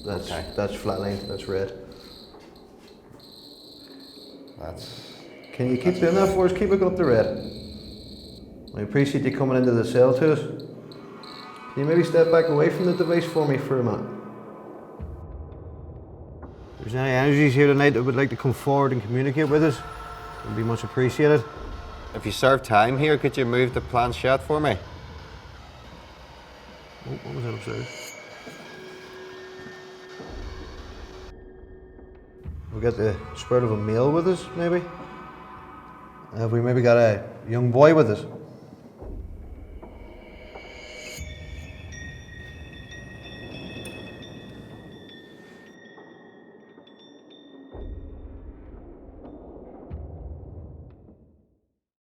That's flatlined, that's red. Can you keep doing that for us? Keep looking up the red. I appreciate you coming into the cell to us. Can you maybe step back away from the device for me for a minute? If there's any energies here tonight that would like to come forward and communicate with us, it would be much appreciated. If you serve time here, could you move the planchette for me? Oh, what was that upstairs? We got the spirit of a male with us, maybe? Have we maybe got a young boy with us?